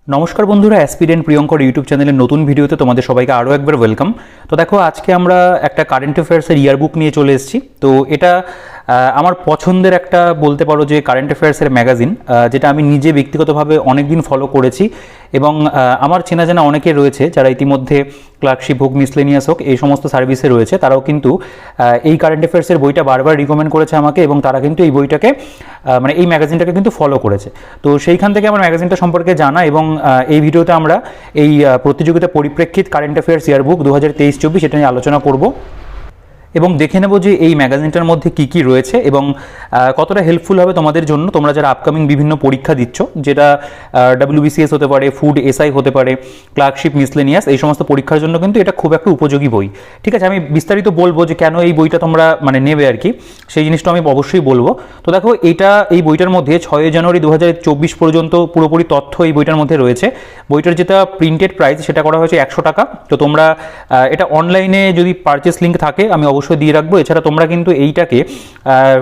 নমস্কার বন্ধুরা, aspirant Priyankar YouTube চ্যানেলের নতুন ভিডিওতে তোমাদের সবাইকে আরও একবার ওয়েলকাম। তো দেখো, আজকে আমরা একটা কারেন্ট অ্যাফেয়ার্সের ইয়ারবুক নিয়ে চলে এসেছি। তো এটা আমার পছন্দের একটা বলতে পারো যে কারেন্ট অ্যাফেয়ার্সের ম্যাগাজিন, যেটা আমি নিজে ব্যক্তিগতভাবে অনেক দিন ফলো করেছি এবং আমার চেনা জানা অনেকে রয়েছে যারা ইতিমধ্যে ক্লার্কশিপ হোক, মিসলেনিয়াস হোক, এই সমস্ত সার্ভিসে রয়েছে। তারাও কিন্তু এই কারেন্ট অ্যাফেয়ার্সের বইটা বারবার রিকমেন্ড করেছে আমাকে এবং তারা কিন্তু এই বইটাকে মানে এই ম্যাগাজিনটাকে কিন্তু ফলো করেছে। তো সেইখান থেকে আমার ম্যাগাজিনটা সম্পর্কে জানা এবং এই ভিডিওতে আমরা এই প্রতিযোগিতা পরিপ্রেক্ষিত কারেন্ট অ্যাফেয়ার্স ইয়ারবুক 2023-24 এটা নিয়ে আলোচনা করব এবং দেখে নেব যে এই ম্যাগাজিনটার মধ্যে কী কী রয়েছে এবং কতটা হেল্পফুল হবে তোমাদের জন্য, তোমরা যারা আপকামিং বিভিন্ন পরীক্ষা দিচ্ছ, যেটা WBCS হতে পারে, ফুড এসআই হতে পারে, ক্লার্কশিপ, মিসলেনিয়াস, এই সমস্ত পরীক্ষার জন্য কিন্তু এটা খুব একটা উপযোগী বই। ঠিক আছে, আমি বিস্তারিত বলবো যে কেন এই বইটা তোমরা মানে নেবে আর কি, সেই জিনিসটা আমি অবশ্যই বলবো। তো দেখো, এই বইটার মধ্যে 6 জানুয়ারি 2024 পর্যন্ত পুরোপুরি তথ্য এই বইটার মধ্যে রয়েছে। বইটার যেটা প্রিন্টেড প্রাইস সেটা করা হয়েছে 100 টাকা। তো তোমরা এটা অনলাইনে যদি পারচেস লিঙ্ক থাকে আমি অবশ্যই দিয়ে রাখবো। এছাড়া তোমরা কিন্তু এইটাকে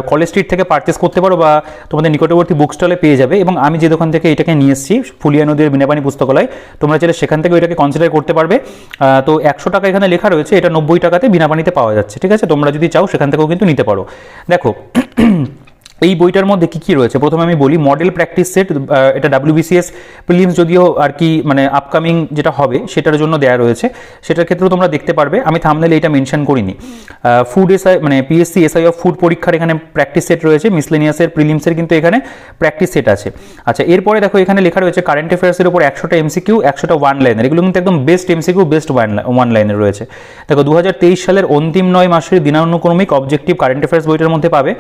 কলেজ স্ট্রিট থেকে পারচেস করতে পারো বা তোমাদের নিকটবর্তী বুক স্টলে পেয়ে যাবে। এবং আমি যে দোকান থেকে এটাকে নিয়ে এসেছি, ফুলিয়া নদীর বিনাপানি পুস্তকালয়, তোমরা চাইলে সেখান থেকে এটাকে কনসিডার করতে পারবে। তো 100 টাকা এখানে লেখা রয়েছে, এটা 90 টাকাতে বিনাপানিতে পাওয়া যাচ্ছে। ঠিক আছে, তোমরা যদি চাও সেখান থেকেও কিন্তু নিতে পারো। দেখো এই বইটার মধ্যে কী কী রয়েছে প্রথমে আমি বলি। মডেল প্র্যাকটিস সেট, এটা WBCS প্রিলিমস যদিও আর কি মানে আপকামিং যেটা হবে সেটার জন্য দেওয়া রয়েছে, সেটার ক্ষেত্রেও তোমরা দেখতে পারবে। আমি থাম্বনেইলে এটা মেনশন করিনি। ফুড এসআই মানে PSC SI অফ ফুড পরীক্ষার এখানে প্র্যাকটিস সেট রয়েছে, মিসলেনিয়াসের প্রিলিমসের কিন্তু এখানে প্র্যাকটিস সেট আছে। আচ্ছা, এরপরে দেখো এখানে লেখা রয়েছে কারেন্ট অ্যাফেয়ার্সের উপর 100টা MCQ, 100টা ওয়ান লাইনের। এগুলো কিন্তু একদম বেস্ট MCQ, বেস্ট ওয়ান লাইনের রয়েছে। দেখো 2023 সালের অন্তিম 9 মাসের দিনানুক্রমিক অবজেক্টিভ কারেন্ট অ্যাফেয়ার্স বইটার মধ্যে পাবে।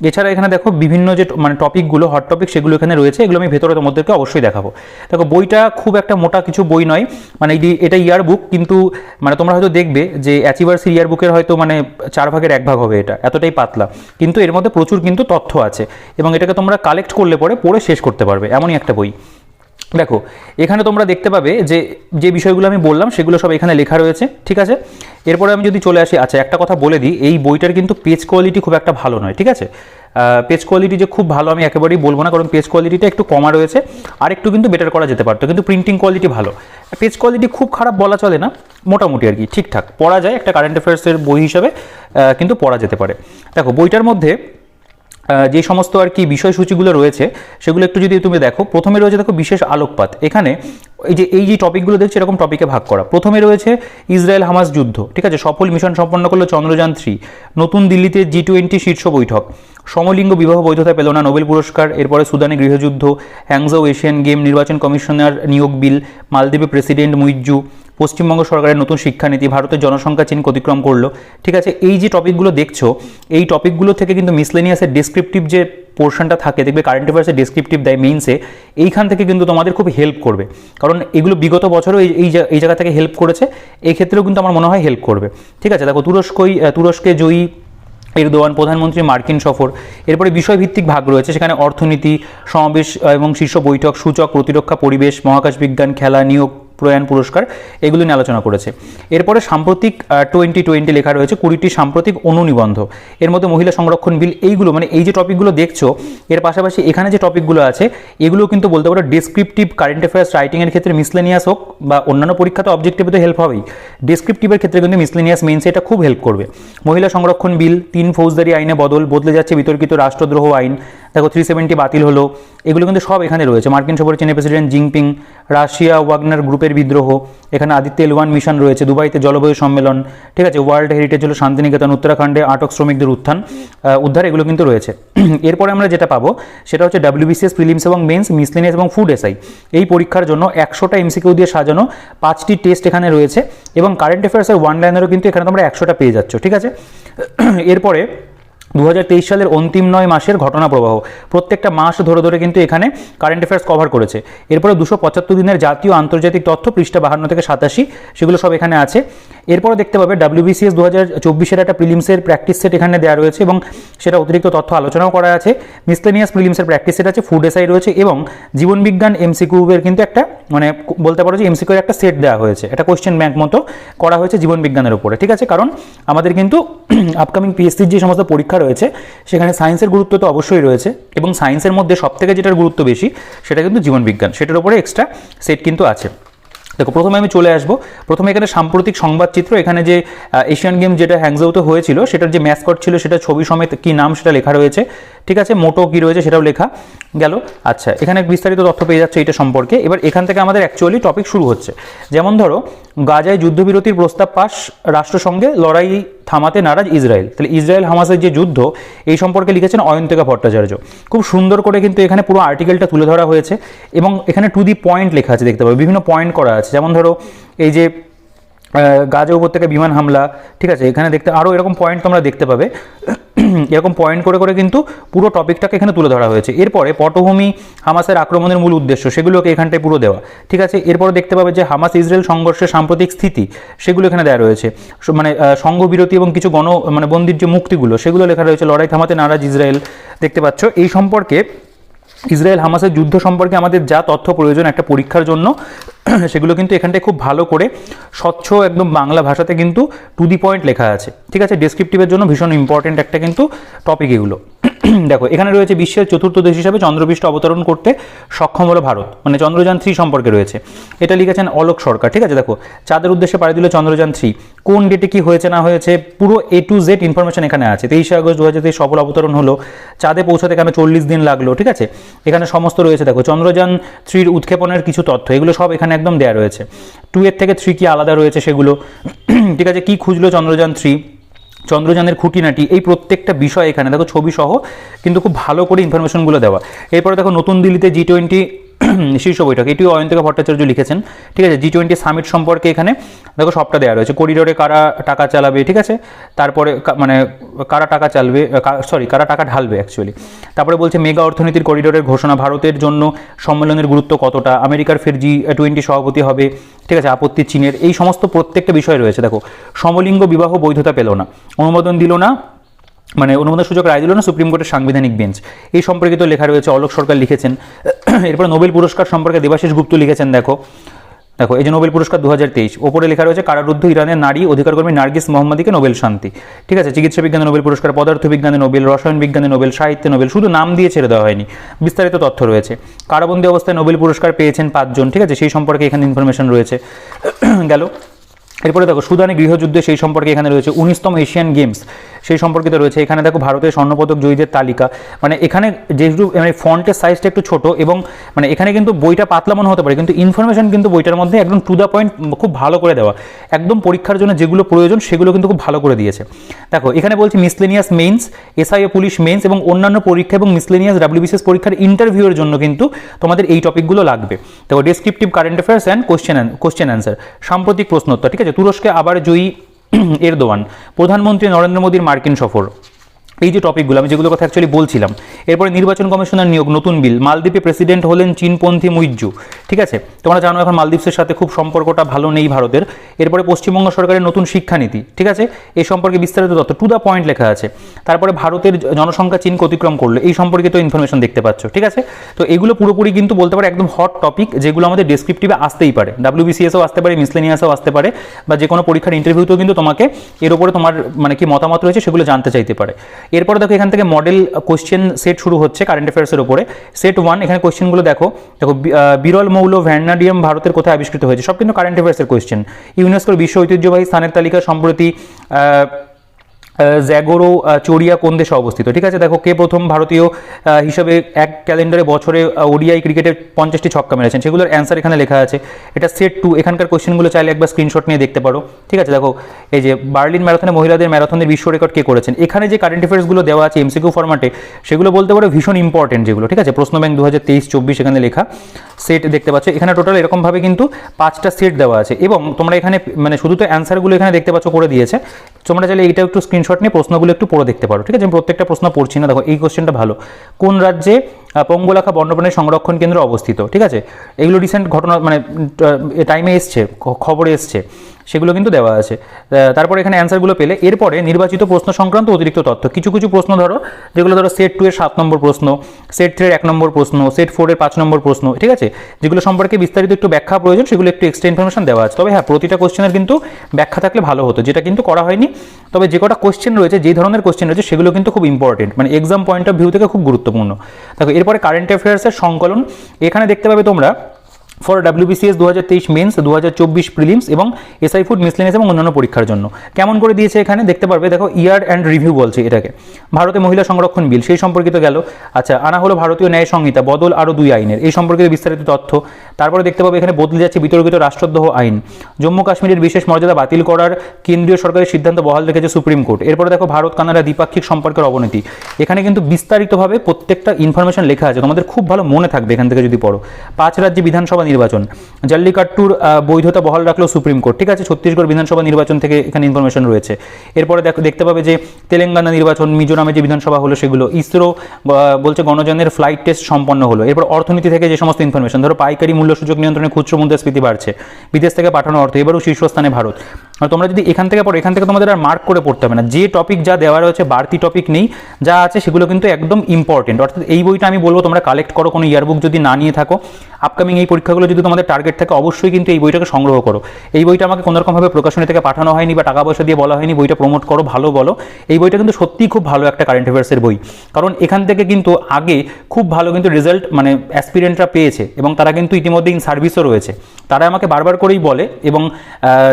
এছাড়া এখানে দেখো বিভিন্ন যে মানে টপিকগুলো, হট টপিক, সেগুলো এখানে রয়েছে। এগুলো আমি ভেতরে তোমাদেরকে অবশ্যই দেখাবো। দেখো বইটা খুব একটা মোটা কিছু বই নয়, মানে এটা ইয়ার বুক, কিন্তু মানে তোমরা হয়তো দেখবে যে অ্যাচিভার্স ইয়ার বুকের হয়তো মানে 4 ভাগের 1 ভাগ হবে, এটা এতটাই পাতলা, কিন্তু এর মধ্যে প্রচুর কিন্তু তথ্য আছে এবং এটাকে তোমরা কালেক্ট করলে পড়ে শেষ করতে পারবে, এমনই একটা বই। দেখো এখানে তোমরা দেখতে পাবে যে যে বিষয়গুলো আমি বললাম সেগুলো সব এখানে লেখা রয়েছে। ঠিক আছে, এরপরে আমি যদি চলে আসি, আচ্ছা একটা কথা বলে দিই, এই বইটার কিন্তু পেজ কোয়ালিটি খুব একটা ভালো নয়। ঠিক আছে, পেজ কোয়ালিটি যে খুব ভালো আমি একেবারেই বলবো না, কারণ পেজ কোয়ালিটিটা একটু কমা রয়েছে, আর একটু কিন্তু বেটার করা যেতে পারতো, কিন্তু প্রিন্টিং কোয়ালিটি ভালো। পেজ কোয়ালিটি খুব খারাপ বলা চলে না, মোটামুটি আর কি ঠিকঠাক পড়া যায়, একটা কারেন্ট অ্যাফেয়ার্সের বই হিসাবে কিন্তু পড়া যেতে পারে। দেখো বইটার মধ্যে যে সমস্ত আর কি বিষয়সূচিগুলো রয়েছে সেগুলো একটু যদি তুমি দেখো, প্রথমে রয়েছে দেখো বিশেষ আলোকপাত। এখানে এই যে টপিকগুলো দেখছি এরকম টপিকে ভাগ করা। প্রথমে রয়েছে ইসরায়েল হামাস যুদ্ধ, ঠিক আছে, সফল মিশন সম্পন্ন করলো চন্দ্রযান 3, নতুন দিল্লিতে G20 শীর্ষ বৈঠক, সমলিঙ্গ বিবাহ বৈধতা পেল না নোবেল পুরস্কার, এরপরে সুদানে গৃহযুদ্ধ, হ্যাংজাও এশিয়ান গেম, নির্বাচন কমিশনার নিয়োগ বিল, মালদ্বীপে প্রেসিডেন্ট মুইজ্জু, পশ্চিমবঙ্গ সরকারের নতুন শিক্ষানীতি, ভারতের জনসংখ্যা চীন অতিক্রম করলো। ঠিক আছে, এই যে টপিকগুলো দেখছো, এই টপিকগুলো থেকে কিন্তু মিসলেনিয়াসের ডেসক্রিপটিভ যে পোর্শনটা থাকে, দেখবে কারেন্ট অ্যাফেয়ার্সের ডেসক্রিপটিভ দেয় মেইনসে, এইখান থেকে কিন্তু তোমাদের খুব হেল্প করবে, কারণ এগুলো বিগত বছরও এই জায়গা থেকে হেল্প করেছে, এই ক্ষেত্রেও কিন্তু আমার মনে হয় হেল্প করবে। ঠিক আছে, দেখো তুরস্কে জয়ী এরদোয়ান প্রধানমন্ত্রী মার্কিন সফর, এরপরে বিষয়ভিত্তিক ভাগ রয়েছে, সেখানে অর্থনীতি, সমাবেশ এবং শীর্ষ বৈঠক, সূচক, প্রতিরক্ষা, পরিবেশ, মহাকাশ বিজ্ঞান, খেলা, নিয়োগ, প্রয়াণ পুরস্কার, এগুলো নিয়ে আলোচনা করেছে। এরপরে সাম্প্রতিক 2020 লেখা রয়েছে 20টি সাম্প্রতিক অনুনিবন্ধ, এর মধ্যে মহিলা সংরক্ষণ বিল, এইগুলো মানে এই যে টপিকগুলো দেখছো, এর পাশাপাশি এখানে যে টপিকগুলো আছে এগুলো কিন্তু বলতে পারো ডেসক্রিপটিভ কারেন্ট অ্যাফেয়ার্স রাইটিংয়ের ক্ষেত্রে মিসলেনিয়াস হোক বা অন্যান্য পরীক্ষাতে অবজেক্টিভে তো হেল্প হবেই, ডেসক্রিপটিভের ক্ষেত্রে কিন্তু মিসলেনিয়াস মেইনসে এটা খুব হেল্প করবে। মহিলা সংরক্ষণ বিল, 3 ফৌজদারি আইনে বদলে যাচ্ছে বিতর্কিত রাষ্ট্রদ্রোহ আইন, দেখো 370 বাতিল হলো, এগুলো কিন্তু সব এখানে রয়েছে। মার্কিন সফরে চীনের প্রেসিডেন্ট জিনপিং, রাশিয়া ওয়াগনার গ্রুপের বিদ্রোহ, এখানে আদিত্য L1 মিশন রয়েছে, দুবাইতে জলবায়ু সম্মেলন, ঠিক আছে, ওয়ার্ল্ড হেরিটেজ হলো শান্তিনিকেতন, উত্তরাখণ্ডে আটক শ্রমিকদের উদ্ধার, এগুলো কিন্তু রয়েছে। এরপরে আমরা যেটা পাবো সেটা হচ্ছে WBCS প্রিলিমস এবং মেন্স, মিসলেনিয়াস এবং ফুড এসআই, এই পরীক্ষার জন্য 100টা MCQ দিয়ে সাজানো 5টি টেস্ট এখানে রয়েছে এবং কারেন্ট অ্যাফেয়ার্সের ওয়ান লাইনেরও কিন্তু এখানে তোমরা 100টা পেয়ে যাচ্ছ। ঠিক আছে, এরপরে 2023 সালের অন্তিম 9 মাসের ঘটনা প্রবাহ, প্রত্যেকটা মাস ধরে কিন্তু এখানে কারেন্ট অ্যাফেয়ার্স কভার করেছে। এরপরে 275 দিনের জাতীয় আন্তর্জাতিক তথ্য, পৃষ্ঠা 52 থেকে 87, সেগুলো সব এখানে আছে। এরপরে দেখতে পাবে WBCS 2024 একটা প্রিলিমসের প্র্যাকটিস সেট এখানে দেওয়া রয়েছে এবং সেটা অতিরিক্ত তথ্য আলোচনাও করা আছে। মিসলেনিয়াস প্রিলিমসের প্র্যাকটিস সেট আছে, ফুড এসআই রয়েছে এবং জীবনবিজ্ঞান এমসিকিউর কিন্তু একটা মানে বলতে পারো যে এমসিকিউর একটা সেট দেওয়া হয়েছে, একটা কোশ্চেন ব্যাংক মতো করা হয়েছে জীবনবিজ্ঞানের উপরে, ঠিক আছে। কারণ আমাদের কিন্তু আপকামিং পিএসসির যে সমস্ত পরীক্ষা রয়েছে সেখানে সায়েন্সের গুরুত্ব তো অবশ্যই রয়েছে এবং সায়েন্সের মধ্যে সবথেকে যেটার গুরুত্ব বেশি সেটা কিন্তু জীবনবিজ্ঞান, সেটার উপরে এক্সট্রা সেট কিন্তু আছে। দেখো প্রথমে আমি চলে আসবো, প্রথমে এখানে সাম্প্রতিক সংবাদচিত্র, এখানে যে এশিয়ান গেম যেটা হ্যাংজাউতে হয়েছিল সেটার যে ম্যাসকট ছিল সেটা ছবি সমেত কি নাম সেটা লেখা রয়েছে, ঠিক আছে, মোটো কি রয়েছে সেটাও লেখা গেল। আচ্ছা, এখানে বিস্তারিত তথ্য পেয়ে যাচ্ছে এটা সম্পর্কে। এবার এখান থেকে আমাদের অ্যাকচুয়ালি টপিক শুরু হচ্ছে। যেমন ধরো, গাজায় যুদ্ধবিরতির প্রস্তাব পাশ, রাষ্ট্রসংঘে লড়াই থামাতে নারাজ ইসরায়েল। তাহলে ইসরায়েল হামাসের যে যুদ্ধ এই সম্পর্কে লিখেছেন অয়ন্তিকা ভট্টাচার্য। খুব সুন্দর করে কিন্তু এখানে পুরো আর্টিকেলটা তুলে ধরা হয়েছে এবং এখানে টু দি পয়েন্ট লেখা আছে, দেখতে পাবে বিভিন্ন পয়েন্ট করা আছে। যেমন ধরো এই যে গাজা উপত্যকা বিমান হামলা, ঠিক আছে, এখানে দেখতে আরও এরকম পয়েন্ট তোমরা দেখতে পাবে। এরকম পয়েন্ট করে করে কিন্তু পুরো টপিকটাকে এখানে তুলে ধরা হয়েছে। এরপরে পটভূমি, হামাসের আক্রমণের মূল উদ্দেশ্য সেগুলোকে এখানটায় পুরো দেওয়া, ঠিক আছে। এরপরে দেখতে পাবে যে হামাস ইসরায়েল সংঘর্ষের সাম্প্রতিক স্থিতি সেগুলো এখানে দেওয়া রয়েছে, মানে সংঘবিরতি এবং কিছু মানে বন্দির যে মুক্তিগুলো সেগুলো লেখা রয়েছে। লড়াই থামাতে নারাজ ইসরায়েল, দেখতে পাচ্ছ। এই সম্পর্কে ইসরায়েল হামাসের যুদ্ধ সম্পর্কে আমাদের যা তথ্য প্রয়োজন একটা পরীক্ষার জন্য সেগুলো কিন্তু এখানটায় খুব ভালো করে স্বচ্ছ একদম বাংলা ভাষাতে কিন্তু টু দি পয়েন্ট লেখা আছে, ঠিক আছে। ডেসক্রিপটিভের জন্য ভীষণ ইম্পর্টেন্ট একটা কিন্তু টপিক এগুলো। দেখো এখানে রয়েছে বিশ্বের চতুর্থ দেশ হিসাবে চন্দ্রপৃষ্ঠে অবতরণ করতে সক্ষম হলো ভারত, মানে চন্দ্রযান 3 সম্পর্কে রয়েছে, এটা লিখেছেন অলোক সরকার, ঠিক আছে। দেখো চাঁদের উদ্দেশ্যে পাড়ি দিল চন্দ্রযান 3, কোন ডেটে কি হয়েছে না হয়েছে পুরো A to Z ইনফরমেশন এখানে আছে। 23 আগস্ট 2023 সফল অবতরণ হলো, চাঁদে পৌঁছাতে কেন 40 দিন লাগলো, ঠিক আছে। এখানে সমস্ত রয়েছে। দেখো চন্দ্রযান 3 উৎক্ষেপণের কিছু তথ্য এগুলো সব এখানে একদম দেওয়া রয়েছে। 2 এর থেকে 3 কি আলাদা রয়েছে সেগুলো, ঠিক আছে। কি খুঁজলো চন্দ্রযান 3, চন্দ্রযানের খুঁটিনাটি, এই প্রত্যেকটা বিষয় এখানে দেখো ছবি সহ কিন্তু খুব ভালো করে ইনফরমেশনগুলো দেওয়া। এরপরে দেখো নতুন দিল্লিতে G20 শীর্ষ বৈঠক, এটিও অয়ন্তিকা ভট্টাচার্য লিখেছেন, ঠিক আছে। G20 সামিট সম্পর্কে এখানে দেখো সবটা দেওয়া রয়েছে। করিডোরে কারা টাকা চালাবে, ঠিক আছে, তারপরে মানে কারা টাকা চালবে, কারা টাকা ঢালবে অ্যাকচুয়ালি। তারপরে বলছে মেগা অর্থনীতির করিডোরের ঘোষণা, ভারতের জন্য সম্মেলনের গুরুত্ব কতটা, আমেরিকার ফের G20 সভাপতি হবে, ঠিক আছে, আপত্তি চীনের, এই সমস্ত প্রত্যেকটা বিষয় রয়েছে। দেখো সমলিঙ্গ বিবাহ বৈধতা পেল না, অনুমোদন দিল না, মানে অনুমোদন সুযোগ রায় দিল না সুপ্রিম কোর্টের সাংবিধানিক বেঞ্চ, এই সম্পর্কিত লেখা রয়েছে, অলোক সরকার লিখেছেন। এরপর নোবেল পুরস্কার সম্পর্কে দেবাশিস গুপ্ত লিখেছেন। দেখো এই যে নোবেল পুরস্কার 2023 ওপরে লেখা রয়েছে কারারুদ্ধ ইরানের নারী অধিকারকর্মী নার্গিস মোহাম্মদীকে নোবেল শান্তি, ঠিক আছে। চিকিৎসা বিজ্ঞানে নোবেল পুরস্কার, পদার্থ বিজ্ঞানে নোবেল, রসায়ন বিজ্ঞানে নোবেল, সাহিত্যে নোবেল, শুধু নাম দিয়ে ছেড়ে দেওয়া হয়নি, বিস্তারিত তথ্য রয়েছে। কারাবন্দী অবস্থায় নোবেল পুরস্কার পেয়েছেন 5 জন, ঠিক আছে, সেই সম্পর্কে এখানে ইনফরমেশন রয়েছে গেল। এরপরে দেখো সুদানে গৃহযুদ্ধে সেই সম্পর্কে এখানে রয়েছে। 19তম এশিয়ান গেমস সেই সম্পর্কিত রয়েছে। এখানে দেখো ভারতের স্বর্ণপদক জয়ীদের তালিকা, মানে এখানে যেহেতু মানে ফন্টের সাইজটা একটু ছোট এবং মানে এখানে কিন্তু বইটা পাতলা মনে হতে পারে কিন্তু ইনফরমেশন কিন্তু বইটার মধ্যে একদম টু দ্য পয়েন্ট খুব ভালো করে দেওয়া, একদম পরীক্ষার জন্য যেগুলো প্রয়োজন সেগুলো কিন্তু খুব ভালো করে দিয়েছে। দেখো এখানে বলছি মিসলেনিয়াস মেইনস, এসআই ও পুলিশ মেইনস এবং অন্যান্য পরীক্ষা এবং মিসলেনিয়াস WBCS পরীক্ষার ইন্টারভিউয়ের জন্য কিন্তু তোমাদের এই টপিকগুলো লাগবে। দেখো descriptive current affairs and question answer, সাম্প্রতিক প্রশ্নোত্তর, ঠিক আছে। তুরস্কে আবার জয়ী এরদোয়ান, প্রধানমন্ত্রী নরেন্দ্র মোদীর মার্কিন সফর, এই যে টপিকগুলো আমি যেগুলো কথা অ্যাকচুয়ালি বলছিলাম। এরপরে নির্বাচন কমিশনার নিয়োগ, নতুন বিল, মালদ্বীপে প্রেসিডেন্ট হলেন চীনপন্থী মুইজ্জু, ঠিক আছে। তোমরা জানো এখন মালদ্বীপের সাথে খুব সম্পর্কটা ভালো নেই ভারতের। এরপরে পশ্চিমবঙ্গ সরকারের নতুন শিক্ষানীতি, ঠিক আছে, এই সম্পর্কে বিস্তারিত তথ্য টু দ্য পয়েন্ট লেখা আছে। তারপরে ভারতের জনসংখ্যা চীনকে অতিক্রম করলো, এই সম্পর্কিত ইনফরমেশন দেখতে পাচ্ছ, ঠিক আছে। তো এগুলো পুরোপুরি কিন্তু বলতে পারে একদম হট টপিক, যেগুলো আমাদের ডেসক্রিপটিভে আসতেই পারে, WBCSও আসতে পারে, মিসলেনিয়াসও আসতে পারে, বা যে কোনো পরীক্ষার ইন্টারভিউতেও কিন্তু তোমাকে এর উপরে তোমার মানে কি মতামত রয়েছে সেগুলো জানতে চাইতে পারে। এরপরে দেখো এখান থেকে মডেল কোশ্চেন সেট শুরু হচ্ছে কারেন্ট অ্যাফেয়ার্সের উপরে। সেট 1, এখানে কোশ্চেনগুলো দেখো বিরল মৌল ভ্যানাডিয়াম ভারতের কোথায় আবিষ্কৃত হয়েছে, সব কিন্তু কারেন্ট অ্যাফেয়ার্সের কোশ্চেন। ইউনেস্কোর বিশ্ব ঐতিহ্যবাহী স্থানের তালিকা সম্প্রতি জ্যাগোরো চোরিয়া কোন দেশে অবস্থিত, ঠিক আছে। দেখো কে প্রথম ভারতীয় হিসাবে এক ক্যালেন্ডারে বছরে ওডিআই ক্রিকেটে 50টি ছক্কা মেরেছেন, সেগুলোর অ্যান্সার এখানে লেখা আছে। এটা সেট 2, এখানকার কোশ্চেনগুলো চাইলে একবার স্ক্রিনশট নিয়ে দেখতে পারো, ঠিক আছে। দেখো এই যে বার্লিন ম্যারাথনে মহিলাদের ম্যারাথনের বিশ্ব রেকর্ড কে করেছেন, এখানে যে কারেন্ট অ্যাফেয়ার্সগুলো দেওয়া আছে এমসিকিউ ফরম্যাটে সেগুলো বলতে পারো ভীষণ ইম্পর্টেন্ট যেগুলো, ঠিক আছে। প্রশ্ন ব্যাংক 2023-24 এখানে লেখা সেট দেখতে পাচ্ছ। এখানে টোটাল এরকমভাবে কিন্তু 5টা সেট দেওয়া আছে এবং তোমরা এখানে মানে শুধু তো অ্যান্সারগুলো এখানে দেখতে পাচ্ছ করে দিয়েছে, তোমরা চাইলে এইটা একটু স্ক্রিনশট নিয়ে প্রশ্নগুলো একটু পড়ে দেখতে পারো, ঠিক আছে। আমি প্রত্যেকটা প্রশ্ন পড়ছি না। দেখো এই কোশ্চেনটা ভালো, কোন রাজ্যে পঙ্গলাখা বন্যপ্রাণী সংরক্ষণ কেন্দ্র অবস্থিত, ঠিক আছে। এগুলো রিসেন্ট ঘটনা মানে টাইমে এসছে, খবরে এসছে, সেগুলো কিন্তু দেওয়া আছে। তারপর এখানে অ্যান্সারগুলো পেলে এরপরে নির্বাচিত প্রশ্ন সংক্রান্ত অতিরিক্ত তথ্য, কিছু কিছু প্রশ্ন ধরো যেগুলো ধরো সেট 2 এর 7 নম্বর প্রশ্ন, সেট 3 এর 1 নম্বর প্রশ্ন, সেট 4 এর 5 নম্বর প্রশ্ন, ঠিক আছে, যেগুলো সম্পর্কে বিস্তারিত একটু ব্যাখ্যা প্রয়োজন, সেগুলো একটু এক্সট্রা ইনফরমেশন দেওয়া আছে। তবে হ্যাঁ, প্রতিটা কোশ্চেনের কিন্তু ব্যাখ্যা থাকলে ভালো হতো, যেটা কিন্তু করা হয়নি। তবে যে কটা কোশ্চেন রয়েছে, যেই ধরনের কোশ্চেন রয়েছে, সেগুলো কিন্তু খুব ইম্পর্টেন্ট, মানে এক্সাম পয়েন্ট অফ ভিউ থেকে খুব গুরুত্বপূর্ণ। দেখো এরপরে কারেন্ট অ্যাফেয়ার্সের সংকলন, এখানে দেখতে পাবে তোমরা ফর WBCS 2023 মেন্স, 2024 প্রিলিমস এবং এসআই ফুড মিসলেনিয়াস এবং অন্যান্য পরীক্ষার জন্য কেমন করে দিয়েছে এখানে দেখতে পারবে। দেখো ইয়ার অ্যান্ড রিভিউ বলছে এটাকে, ভারতে মহিলা সংরক্ষণ বিল সেই সম্পর্কিত গেল। আচ্ছা, আনা হলো ভারতীয় ন্যায় সংহিতা, বদল আরও 2 আইনের, এই সম্পর্কিত বিস্তারিত তথ্য। তারপরে দেখতে পাবে এখানে বদলে যাচ্ছে বিতর্কিত রাষ্ট্রদ্রোহ আইন, জম্মু কাশ্মীরের বিশেষ মর্যাদা বাতিল করার কেন্দ্রীয় সরকারের সিদ্ধান্ত বহাল রেখেছে সুপ্রিম কোর্ট। এরপরে দেখো ভারত কানাডা দ্বিপাক্ষিক সম্পর্কের অবনতি, এখানে কিন্তু বিস্তারিতভাবে প্রত্যেকটা ইনফরমেশন লেখা আছে, তোমাদের খুব ভালো মনে থাকবে এখান থেকে যদি পড়ো। 5 রাজ্যে বিধানসভা নির্বাচন, জল্লিকাট্টুর বৈধতা বহাল রাখলো সুপ্রিম কোর্ট, ঠিক আছে, ছত্তিশগড় বিধানসভা নির্বাচন থেকে এখানে ইনফরমেশন রয়েছে। এরপরে দেখতে পাবে যে তেলেঙ্গানা নির্বাচন, মিজোরামে যে বিধানসভা হলো সেগুলো, ইসরো বলছে গণযানের ফ্লাইট টেস্ট সম্পন্ন হলো। এরপর অর্থনীতি থেকে যে সমস্ত ইনফরমেশন, ধরো পাইকারি মূল্য সূচক নিয়ন্ত্রণে খুচরো মুদ্রাস্ফীতি বাড়ছে, বিদেশ থেকে পাঠানো অর্থ এবারও শীর্ষস্থানে ভারত। আর তোমরা যদি এখান থেকে পড়ো, এখান থেকে তোমাদের আর মার্ক করে পড়তে হবে না, যে টপিক যা দেওয়া রয়েছে, বাড়তি টপিক নেই, যা আছে সেগুলো কিন্তু একদম ইম্পর্টেন্ট। অর্থাৎ এই বইটা আমি বলবো তোমরা কালেক্ট করো, কোনো ইয়ারবুক যদি না নিয়ে থাকো, আপকামিং এই পরীক্ষাগুলো যদি তোমাদের টার্গেট থাকে, অবশ্যই কিন্তু এই বইটাকে সংগ্রহ করো। এই বইটা আমাকে কোনোরকমভাবে প্রকাশনী থেকে পাঠানো হয়নি বা টাকা পয়সা দিয়ে বলা হয়নি, বইটা প্রমোট করো, ভালো বলো। এই বইটা কিন্তু সত্যিই খুব ভালো একটা কারেন্ট অ্যাফেয়ার্সের বই, কারণ এখান থেকে কিন্তু আগে খুব ভালো কিন্তু রেজাল্ট মানে অ্যাসপিরেন্টরা পেয়েছে, এবং তারা কিন্তু ইতিমধ্যে ইন সার্ভিসও রয়েছে। তারা আমাকে বারবার করেই বলে এবং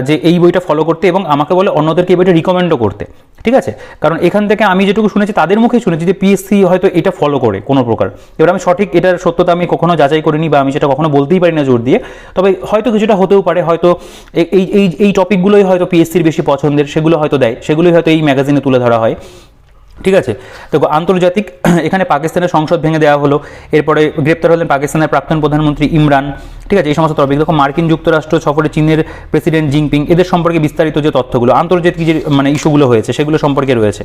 যে এই বইটা ফলো করতে, এবং আমাকে বলে অন্যদেরকে এই বইটা রিকমেন্ডও করতে, ঠিক আছে। কারণ এখান থেকে আমি যেটুকু শুনেছি, তাদের মুখেই শুনেছি যে পিএসসি হয়তো এটা ফলো করে কোনো প্রকার। এবার আমি সঠিক এটার সত্যতা আমি কখনো যাচাই করিনি, বা আমি সেটা কখনো বলতেই পারি না জোর দিয়ে, তবে হয়তো কিছুটা হতেও পারে, হয়তো এই টপিকগুলোই হয়তো পিএসসির বেশি পছন্দের, সেগুলো হয়তো দেয়, সেগুলোই হয়তো এই ম্যাগাজিনে তুলে ধরা হয়, ঠিক আছে। দেখো আন্তর্জাতিক, এখানে পাকিস্তানের সংসদ ভেঙে দেওয়া হলো, এরপরে গ্রেপ্তার হলেন পাকিস্তানের প্রাক্তন প্রধানমন্ত্রী ইমরান, ঠিক আছে, এই সমস্ত টপিক। দেখো মার্কিন যুক্তরাষ্ট্র সফরে চীনের প্রেসিডেন্ট জিনপিং, এদের সম্পর্কে বিস্তারিত যে তথ্যগুলো, আন্তর্জাতিক যে মানে ইস্যুগুলো হয়েছে সেগুলো সম্পর্কে রয়েছে।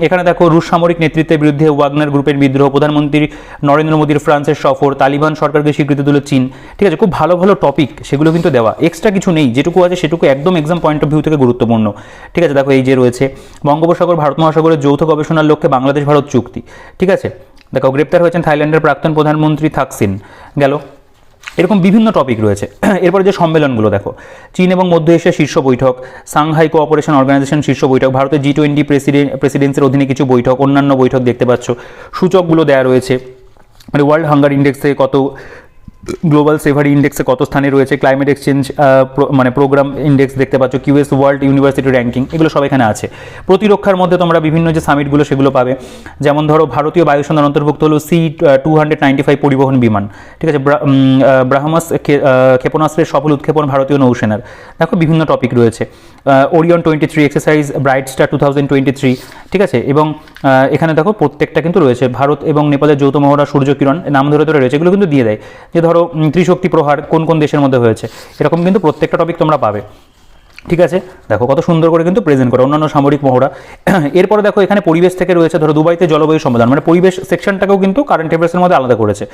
এখানে দেখো রুশ সামরিক নেতৃত্বের বিরুদ্ধে ওয়াগনার গ্রুপের বিদ্রোহ, প্রধানমন্ত্রী নরেন্দ্র মোদীর ফ্রান্সের সফর, তালিবান সরকারকে স্বীকৃতি দিল চীন, ঠিক আছে, খুব ভালো ভালো টপিক, সেগুলো কিন্তু দেওয়া, এক্সট্রা কিছু নেই, যেটুকু আছে সেটুকু একদম এক্সাম পয়েন্ট অফ ভিউ থেকে গুরুত্বপূর্ণ, ঠিক আছে। দেখো এই যে রয়েছে বঙ্গোপসাগর ভারত মহাসাগরের যৌথ গবেষণার লক্ষ্যে বাংলাদেশ ভারত চুক্তি, ঠিক আছে। দেখো গ্রেপ্তার হয়েছেন থাইল্যান্ডের প্রাক্তন প্রধানমন্ত্রী থাকসিন, গেল। এরকম বিভিন্ন টপিক রয়েছে। এরপরে যে সম্মেলনগুলো দেখো, চীন এবং মধ্য এশিয়া শীর্ষ বৈঠক, সাংহাই কোঅপারেশন অর্গানাইজেশন শীর্ষ বৈঠক, ভারতের G20 প্রেসিডেন্সির অধীনে কিছু বৈঠক, অন্যান্য বৈঠক দেখতে পাচ্ছ। সূচকগুলো দেওয়া রয়েছে, মানে ওয়ার্ল্ড হাঙ্গার ইন্ডেক্সে কত, গ্লোবাল সেভারি ইন্ডেক্সে কত স্থানে রয়েছে, ক্লাইমেট এক্সচেঞ্জ মানে প্রোগ্রাম ইন্ডেক্স দেখতে পাচ্ছ, QS ওয়ার্ল্ড ইউনিভার্সিটি র্যাঙ্কিং, এগুলো সব এখানে আছে। প্রতিরক্ষার মধ্যে তোমরা বিভিন্ন যে সামিটগুলো সেগুলো পাবে, যেমন ধরো ভারতীয় বায়ুসেনার অন্তর্ভুক্ত হলো C-295 পরিবহন বিমান, ঠিক আছে, ব্রাহ্মস ক্ষেপণাস্ত্রের সফল উৎক্ষেপণ ভারতীয় নৌসেনার, দেখো বিভিন্ন টপিক রয়েছে। ওরিয়ন 23 এক্সারসাইজ ব্রাইট স্টার 2023, ঠিক আছে, এবং এখানে দেখো প্রত্যেকটা কিন্তু রয়েছে। ভারত এবং নেপালের যৌথ মহড়া সূর্য কিরণ, নাম ধরে ধরে রয়েছে, এগুলো কিন্তু দিয়ে দেয় যে ধরো ত্রিশক্তি প্রহার কোন কোন দেশের মধ্যে হয়েছে, এরকম কিন্তু প্রত্যেকটা টপিক তোমরা পাবে, ঠিক আছে। দেখো কত সুন্দর করে কিন্তু প্রেজেন্ট করে, অন্যান্য সামরিক মহড়া। এরপরে দেখো এখানে পরিবেশ থেকে রয়েছে, ধরো দুবাইতে জলবায়ু সমাধান, মানে পরিবেশ সেকশনটাকেও কিন্তু কারেন্ট অ্যাফেয়ার্সের মধ্যে আলাদা করেছে,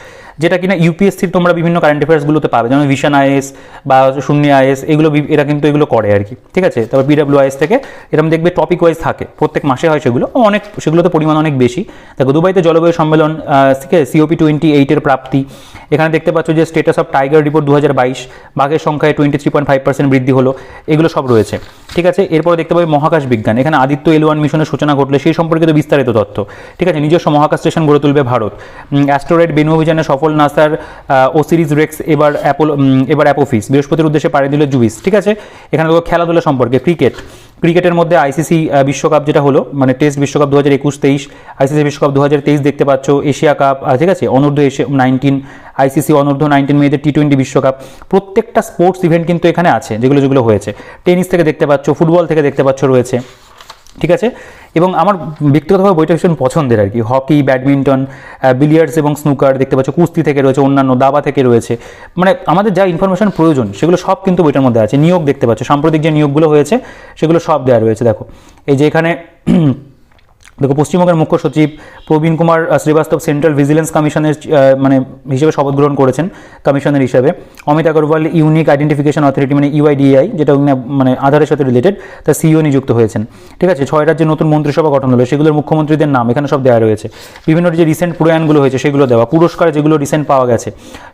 যেটা কিনা ইউপিএসসির তোমরা বিভিন্ন কারেন্ট অ্যাফেয়ার্সগুলোতে পাবে, যেমন ভিশন আইএস বা শূন্য আইএস, এগুলো এরা কিন্তু এগুলো করে আর কি, ঠিক আছে। তারপর PWIS থেকে এরকম দেখবে টপিক ওয়াইজ থাকে, প্রত্যেক মাসে হয় সেগুলো, অনেক সেগুলোতে পরিমাণ অনেক বেশি। দেখো দুবাইতে জলবায়ু সম্মেলন, ঠিক আছে, COP28 এর প্রাপ্তি, এখানে দেখতে পাচ্ছ যে স্টেটাস অফ টাইগার রিপোর্ট 2022, বাঘের সংখ্যায় 23.5% বৃদ্ধি হলো, এগুলো সব রয়েছে, ঠিক আছে। এরপরে দেখতে পাবে মহাকাশ বিজ্ঞান, এখানে আদিত্য L1 মিশনের সূচনা ঘটলে সেই সম্পর্কিত বিস্তারিত তথ্য, ঠিক আছে। নিজস্ব মহাকাশ স্টেশন গড়ে তুলবে ভারত, অ্যাস্টেরয়েড বেনু অভিযানে সফল নাসার ওসিরিস রেক্স এবার অ্যাপোফিস, বৃহস্পতির উদ্দেশ্যে পাড়ি দিল জুবিস, ঠিক আছে। এখানে দেখো খেলাধুলা সম্পর্কে, ক্রিকেটের মধ্যে ICC বিশ্বকাপ যেটা হলো, মানে টেস্ট বিশ্বকাপ 2021-23, ICC বিশ্বকাপ 2023 দেখতে পাচ্ছ, এশিয়া কাপ, ঠিক আছে, অনূর্ধ্ব 19, ICC অনূর্ধ্ব 19 মেয়েদের T20 বিশ্বকাপ, প্রত্যেকটা স্পোর্টস ইভেন্ট কিন্তু এখানে আছে, যেগুলো হয়েছে। টেনিস থেকে দেখতে পাচ্ছ, ফুটবল থেকে দেখতে পাচ্ছ রয়েছে, ঠিক আছে। এবং আমার ব্যক্তিগতভাবে বইটা ভীষণ পছন্দের আর কি, হকি, ব্যাডমিন্টন, বিলিয়ার্ডস এবং স্নুকার দেখতে পাচ্ছ, কুস্তি থেকে রয়েছে, অন্যান্য দাবা থেকে রয়েছে, মানে আমাদের যা ইনফরমেশন প্রয়োজন সেগুলো সব কিন্তু বইটার মধ্যে আছে। নিয়োগ দেখতে পাচ্ছ, সাম্প্রতিক যে নিয়োগগুলো হয়েছে সেগুলো সব দেওয়া রয়েছে। দেখো এই যে এখানে দেখো পশ্চিমবঙ্গের মুখ্য সচিব প্রবীণ কুমার শ্রীবাস্তব সেন্ট্রাল ভিজিলেন্স কমিশনের মানে হিসেবে শপথ গ্রহণ করেছেন কমিশনের হিসেবে। Amit Agarwal unique identification authority মানে ইউআইডিএআই, যেটা মানে আধারের সাথে রিলেটেড, তার সিইও নিযুক্ত হয়েছেন। ঠিক আছে, 6 রাজ্যের নতুন মন্ত্রিসভা গঠন হলো, সেগুলোর মুখ্যমন্ত্রীদের নাম এখানে সব দেওয়া রয়েছে। বিভিন্ন যে রিসেন্ট প্রয়াণগুলো হয়েছে সেগুলো দেওয়া, পুরস্কার যেগুলো রিসেন্ট পাওয়া গেছে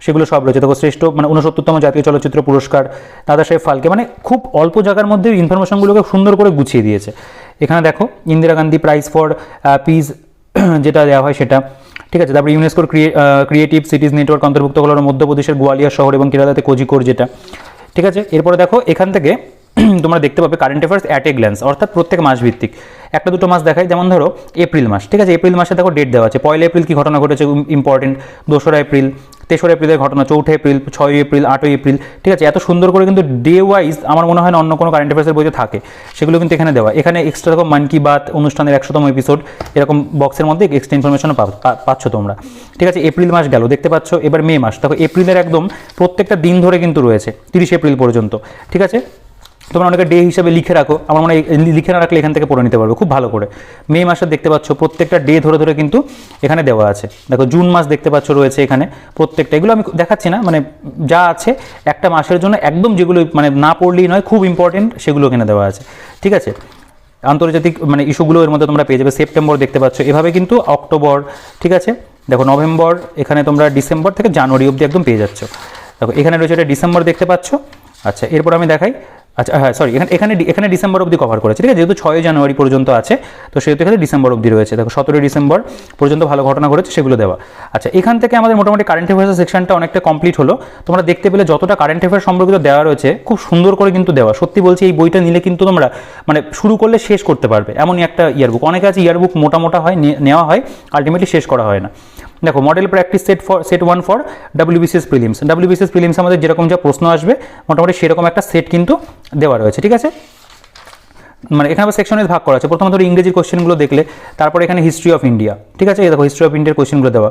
সেগুলো সব রয়েছে। দেখো শ্রেষ্ঠ মানে 69তম জাতীয় চলচ্চিত্র পুরস্কার দাদা সাহেব ফালকে, মানে খুব অল্প জায়গার মধ্যে ইনফরমেশনগুলোকে সুন্দর করে গুছিয়ে দিয়েছে। এখানে দেখো Indira Gandhi prize for piece যেটা দেওয়া হয় সেটা। ঠিক আছে, তারপরে ইউনেস্কোর ক্রিয়েটিভ সিটিজ নেটওয়ার্ক অন্তর্ভুক্ত হলো মধ্যপ্রদেশের গোয়ালিয়র শহর এবং কেরালাতে কোজিকোড় যেটা। ঠিক আছে, এরপরে দেখো এখান থেকে তোমরা দেখতে পাবে current affairs at a glance, অর্থাৎ প্রত্যেক মাস ভিত্তিক একটা দুটো মাস দেখায়। যেমন ধরো এপ্রিল মাস, ঠিক আছে, এপ্রিল মাসে দেখো ডেট দেওয়া আছে, 1 এপ্রিল কী ঘটনা ঘটেছে ইম্পর্টেন্ট, 2রা এপ্রিল, 3রা এপ্রিলের ঘটনা, 4 এপ্রিল, 6 এপ্রিল, 8 এপ্রিল। ঠিক আছে, এত সুন্দর করে কিন্তু ডে ওয়াইজ আমার মনে হয় না অন্য কোনো কারেন্ট অ্যাফেয়ার্সের বইতে থাকে, সেগুলো কিন্তু এখানে দেওয়া। এখানে এক্সট্রা দেখো মন কি বাত অনুষ্ঠানের 100তম এপিসোড, এরকম বক্সের মধ্যে এক্সট্রা ইনফরমেশনও পাচ্ছ তোমরা। ঠিক আছে, এপ্রিল মাস গেল, দেখতে পাচ্ছ। এবার মে মাস, দেখো এপ্রিলের একদম প্রত্যেকটা দিন ধরে কিন্তু রয়েছে 30 এপ্রিল পর্যন্ত। ঠিক আছে, তোমরা অনেকে ডে হিসাবে লিখে রাখো, আমার মনে হয় লিখে না রাখলে এখান থেকে পড়ে নিতে পারবে খুব ভালো করে। মে মাসে দেখতে পাচ্ছ প্রত্যেকটা ডে ধরে ধরে কিন্তু এখানে দেওয়া আছে। দেখো জুন মাস দেখতে পাচ্ছ রয়েছে এখানে প্রত্যেকটা, এগুলো আমি দেখাচ্ছি না, মানে যা আছে একটা মাসের জন্য একদম যেগুলো মানে না পড়লেই নয়, খুব ইম্পর্টেন্ট সেগুলো এখানে দেওয়া আছে। ঠিক আছে, আন্তর্জাতিক মানে ইস্যুগুলো এর মধ্যে তোমরা পেয়ে যাবে। সেপ্টেম্বর দেখতে পাচ্ছ, এভাবে কিন্তু অক্টোবর, ঠিক আছে, দেখো নভেম্বর, এখানে তোমরা ডিসেম্বর থেকে জানুয়ারি অবধি একদম পেয়ে যাচ্ছ। দেখো এখানে রয়েছে এটা ডিসেম্বর দেখতে পাচ্ছ। আচ্ছা, এরপর আমি দেখাই। আচ্ছা হ্যাঁ সরি, এখানে ডিসেম্বর অবধি কভার করেছে। ঠিক আছে, যেহেতু 6 জানুয়ারি পর্যন্ত আছে, তো সেহেতু এখানে ডিসেম্বর অবধি রয়েছে। দেখো 17 ডিসেম্বর পর্যন্ত ভালো ঘটনা ঘটেছে সেগুলো দেওয়া। আচ্ছা, এখান থেকে আমাদের মোটামুটি কারেন্ট অ্যাফেয়ার্সের সেকশনটা অনেকটা কমপ্লিট হলো। তোমরা দেখতে পেলে যতটা কারেন্ট অ্যাফেয়ার্স সম্পর্কিত দেওয়া রয়েছে খুব সুন্দর করে কিন্তু দেওয়া। সত্যি বলছি, এই বইটা নিলে কিন্তু তোমরা মানে শুরু করলে শেষ করতে পারবে এমনই একটা ইয়ারবুক। অনেকে আছে ইয়ারবুক মোটা মোটা হয়, নেওয়া হয়, আলটিমেটলি শেষ করা হয় না। দেখো model practice set 1 for WBCS prelims. WBCS prelims আমাদের যেরকম যা প্রশ্ন আসবে মোটামুটি সেরকম একটা সেট কিন্তু দেওয়া রয়েছে। ঠিক আছে, মানে এখানে সেকশনে ভাগ করা আছে। প্রথমত ইংরেজির কোশ্চেনগুলো দেখলে, তারপরে এখানে হিস্ট্রি অফ ইন্ডিয়া। ঠিক আছে, এই দেখো হিস্ট্রি অফ ইন্ডিয়ার কোশ্চেনগুলো দেওয়া,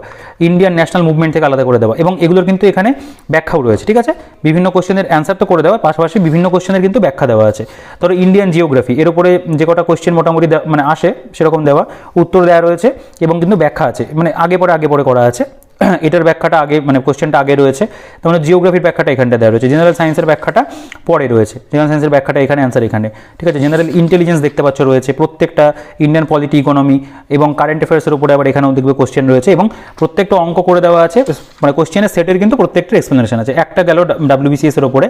ইন্ডিয়ান ন্যাশনাল মুভমেন্ট থেকে আলাদা করে দেওয়া, এবং এগুলোর কিন্তু এখানে ব্যাখ্যাও রয়েছে। ঠিক আছে, বিভিন্ন কোশ্চেনের অ্যান্সার তো করে দেওয়া, পাশাপাশি বিভিন্ন কোশ্চেনের কিন্তু ব্যাখ্যা দেওয়া আছে। ধরো ইন্ডিয়ান জিওগ্রাফি, এর উপরে যে কটা কোশ্চেন মোটামুটি মানে আসে সেরকম দেওয়া, উত্তর দেওয়া রয়েছে এবং কিন্তু ব্যাখ্যা আছে, মানে আগে পরে করা আছে। এটার ব্যাখ্যাটা আগে, মানে কোশ্চেনটা আগে রয়েছে, তার মানে জিওগ্রাফির ব্যাখ্যাটা এখানটা দেওয়া রয়েছে, জেনারেল সায়েন্সের ব্যাখ্যাটা পরে রয়েছে, জেনারেল সায়েন্সের ব্যাখ্যাটা এখানে, অ্যান্সার এখানে। ঠিক আছে, জেনারেল ইন্টেলিজেন্স দেখতে পাচ্ছ রয়েছে, প্রত্যেকটা ইন্ডিয়ান পলিটি, ইকোনমি এবং কারেন্ট অ্যাফেয়ার্সের উপরে আবার এখানেও দেখবে কোশ্চেন রয়েছে, এবং প্রত্যেকটা অঙ্ক করে দেওয়া আছে, মানে কোশ্চেনের সেটের কিন্তু প্রত্যেকটা এক্সপ্লেনেশন আছে। একটা গেল WBCS এর উপরে।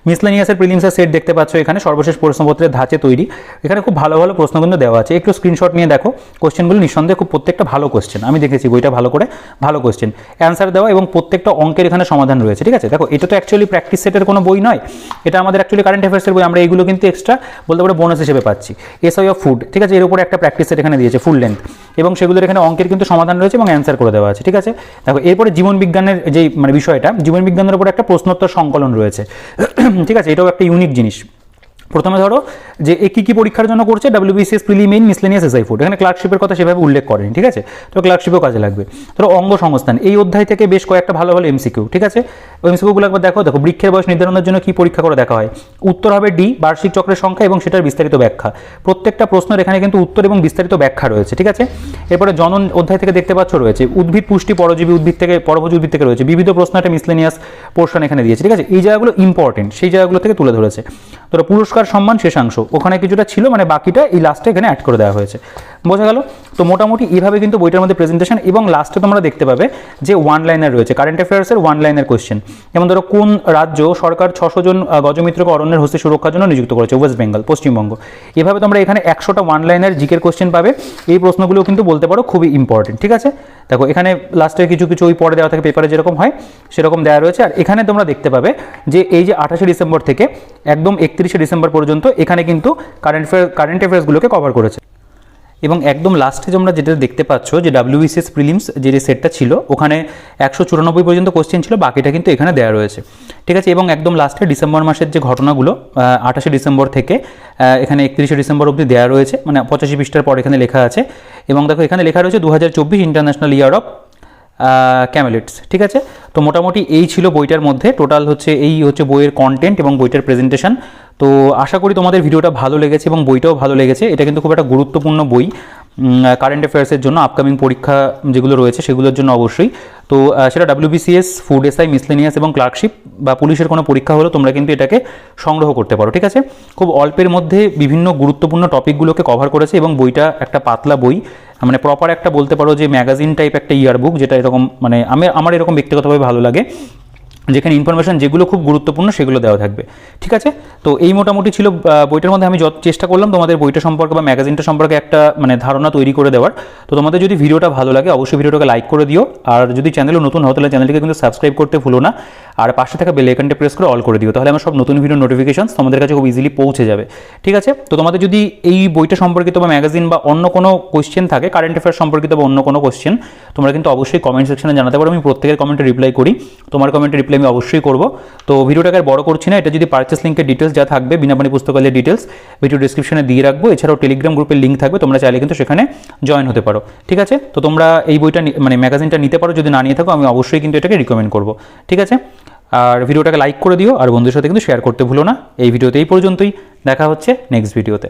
মিসলেনিয়াসের প্রিলিমসের সেট দেখতে পাচ্ছ এখানে, সর্বশেষ প্রশ্নপত্রের ধাঁচে তৈরি। এখানে খুব ভালো ভালো প্রশ্ন কিন্তু দেওয়া আছে, একটু স্ক্রিনশট নিয়ে দেখো। কোশ্চেনগুলো নিঃসন্দেহে খুব প্রত্যেকটা ভালো কোশ্চেন, আমি দেখেছি বইটা ভালো করে, ভালো কোশ্চেন অ্যান্সার দেওয়া এবং প্রত্যেকটা অঙ্কের এখানে সমাধান রয়েছে। ঠিক আছে, দেখো এটা তো অ্যাকচুয়ালি প্র্যাকটিস সেটের কোনো বই নয়, এটা আমাদের অ্যাকচুয়ালি কারেন্ট অ্যাফেয়ার্সের বই। আমরা এইগুলো কিন্তু এক্সট্রা বলতে পারে বোনাস হিসেবে পাচ্ছি। এসআই অফ ফুড, ঠিক আছে, এর উপরে একটা প্র্যাকটিস সেট এখানে দিয়েছে ফুল লেন্থ, এবং সেগুলোর এখানে অঙ্কের কিন্তু সমাধান রয়েছে এবং অ্যান্সার করে দেওয়া আছে। ঠিক আছে, দেখো এরপরে জীবন বিজ্ঞানের যেই মানে বিষয়টা, জীবন বিজ্ঞানের উপরে একটা প্রশ্নোত্তর সংকলন রয়েছে। ঠিক আছে, এটাও একটা ইউনিক জিনিস। প্রথমে ধরো যে কী কী পরীক্ষার জন্য করছে, WBCS প্রিলিমিন, মিসলেনিয়াস, এসআই ফুড। এখানে ক্লার্কশিপের কথা সেভাবে উল্লেখ করেনি। ঠিক আছে, তো ক্লার্কশিপও কাজে লাগবে। ধরো অঙ্গ সংস্থান, এই অধ্যায় থেকে বেশ কয়েকটা ভালো ভালো MCQ। ঠিক আছে, ওই MCQগুলো একবার দেখো। দেখো বৃক্ষের বয়স নির্ধারণের জন্য কী পরীক্ষা করে দেখা হয়, উত্তর হবে ডি, বার্ষিক চক্রের সংখ্যা এবং সেটার বিস্তারিত ব্যাখ্যা। প্রত্যেকটা প্রশ্নের এখানে কিন্তু উত্তর এবং বিস্তারিত ব্যাখ্যা রয়েছে। ঠিক আছে, এরপরে জনন অধ্যায় থেকে দেখতে পাচ্ছ রয়েছে উদ্ভিদ পুষ্টি, পরজীবী উদ্ভিদ থেকে, পরভোজী উদ্ভিদ থেকে রয়েছে বিবিধ প্রশ্ন, একটা মিসলেনিয়াস পোর্শন এখানে দিয়েছে। ঠিক আছে, এই জায়গাগুলো ইম্পর্টেন্ট, সেই জায়গাগুলো থেকে তুলে ধরেছে। ধরো পুরস্কার সম্মান শেষাংশ, ওখানে কিছুটা ছিল, মানে বাকিটা এই লাস্টে এখানে অ্যাড করে দেওয়া হয়েছে। বোঝা গেল? তো মোটামুটি এইভাবে কিন্তু বইটার মধ্যে প্রেজেন্টেশন, এবং লাস্টে তোমরা দেখতে পাবে যে 1 লাইনার রয়েছে, কারেন্ট অ্যাফেয়ার্সের 1 লাইনার কোশ্চেন। যেমন ধরো কোন রাজ্য সরকার 600 জন গজমিত্রকে অরণ্যের হস্তি সুরক্ষার জন্য নিযুক্ত করেছে, ওয়েস্ট বেঙ্গল, পশ্চিমবঙ্গ। এভাবে তোমরা এখানে 100টা 1 লাইনার জিকের কোশ্চেন পাবে। এই প্রশ্নগুলো কিন্তু বলতে পারো খুবই ইম্পর্টেন্ট। ঠিক আছে, দেখো এখানে লাস্টে কিছু কিছু ওই পরে দেওয়া থাকে, পেপারে যেরকম হয় সেরকম দেওয়া রয়েছে। আর এখানে তোমরা দেখতে পাবে যে এই যে 28শে ডিসেম্বর থেকে একদম 31শে ডিসেম্বর পর্যন্ত এখানে কিন্তু কারেন্ট অ্যাফেয়ার্সগুলোকে কভার করেছে। এবং একদম লাস্টে তোমরা যেটা দেখতে পাচ্ছ যে WBCS প্রিলিমস যে সেটটা ছিল ওখানে 194 পর্যন্ত কোশ্চেন ছিল, বাকিটা কিন্তু এখানে দেওয়া রয়েছে। ঠিক আছে, এবং একদম লাস্টে ডিসেম্বর মাসের যে ঘটনাগুলো 28শে ডিসেম্বর থেকে এখানে 31শে ডিসেম্বর অবধি দেওয়া রয়েছে, মানে 85 পৃষ্ঠার পর এখানে লেখা আছে। এবং দেখো এখানে লেখা রয়েছে 2024 ইন্টারন্যাশনাল ইয়ার অফ ক্যামেলিডস। ঠিক আছে, তো মোটামুটি এই ছিল বইটার মধ্যে টোটাল হচ্ছে, এই হচ্ছে বইয়ের কন্টেন্ট এবং বইটার প্রেজেন্টেশন। তো আশা করি তোমাদের ভিডিওটা ভালো লেগেছে এবং বইটাও ভালো লেগেছে। এটা কিন্তু খুব একটা গুরুত্বপূর্ণ বই, কারেন্ট অ্যাফেয়ার্সের জন্য আপকামিং পরীক্ষা যেগুলো রয়েছে সেগুলোর জন্য অবশ্যই। তো সেটা WBCS, ফুড এসআই, মিসলেনিয়াস এবং ক্লার্কশিপ বা পুলিশের কোনো পরীক্ষা হলো তোমরা কিন্তু এটাকে সংগ্রহ করতে পারো, ঠিক আছে। খুব অল্পের মধ্যে বিভিন্ন গুরুত্বপূর্ণ টপিকগুলোকে কভার করেছে এবং বইটা একটা পাতলা বই, মানে প্রপার একটা বলতে পারো যে ম্যাগাজিন টাইপ একটা ইয়ার বুক, যেটা এরকম মানে আমার এরকম ব্যক্তিগতভাবে ভালো লাগে, যেখানে ইনফরমেশন যেগুলো খুব গুরুত্বপূর্ণ সেগুলো দেওয়া থাকবে, ঠিক আছে। তো এই মোটামুটি ছিল বইটার মধ্যে। আমি যত চেষ্টা করলাম তোমাদের বইটা সম্পর্কে বা ম্যাগাজিনটা সম্পর্কে একটা মানে ধারণা তৈরি করে দেওয়ার। তো তোমাদের যদি ভিডিওটা ভালো লাগে অবশ্যই ভিডিওটাকে লাইক করে দিও, আর যদি চ্যানেলে নতুন হও তাহলে চ্যানেলটিকে কিন্তু সাবস্ক্রাইব করতে ভুলো না, আর পাশে থাকা বেল আইকনটা প্রেস করে অল করে দিও, তাহলে আমার সব নতুন ভিডিও নোটিফিকেশনস তোমাদের কাছে খুব ইজিলি পৌঁছে যাবে, ঠিক আছে। তো তোমাদের যদি এই বইটা সম্পর্কিত বা ম্যাগাজিন বা অন্য কোনো কোয়েশ্চেন থাকে, কারেন্ট অ্যাফেয়ার্স সম্পর্কিত বা অন্য কোনো কোয়েশ্চেন, তোমরা কিন্তু অবশ্যই কমেন্ট সেকশনে জানাতে পারো। আমি প্রত্যেকের কমেন্টে রিপ্লাই করি, তোমার কমেন্টে রিপ্লাই আমি অবশ্যই করবো। তো ভিডিওটাকে আর বড় করছি না, এটা যদি পারচেস লিঙ্কের ডিটেলস যা থাকবে বিনাপানি পুস্তকালয়ের ডিটেলস ভিডিও ডিসক্রিপশনে দিয়ে রাখবো। এছাড়াও টেলিগ্রাম গ্রুপের লিঙ্ক থাকবে, তোমরা চাইলে কিন্তু সেখানে জয়েন হতে পারো, ঠিক আছে। তো তোমরা এই বইটা মানে ম্যাগাজিনটা নিতে পারো, যদি না নিয়ে থাকো আমি অবশ্যই কিন্তু এটাকে রিকমেন্ড করবো, ঠিক আছে। আর ভিডিওটাকে লাইক করে দিও, আর বন্ধুদের সাথে কিন্তু শেয়ার করতে ভুলো না। এই ভিডিওতে এই পর্যন্তই, দেখা হচ্ছে নেক্সট ভিডিওতে।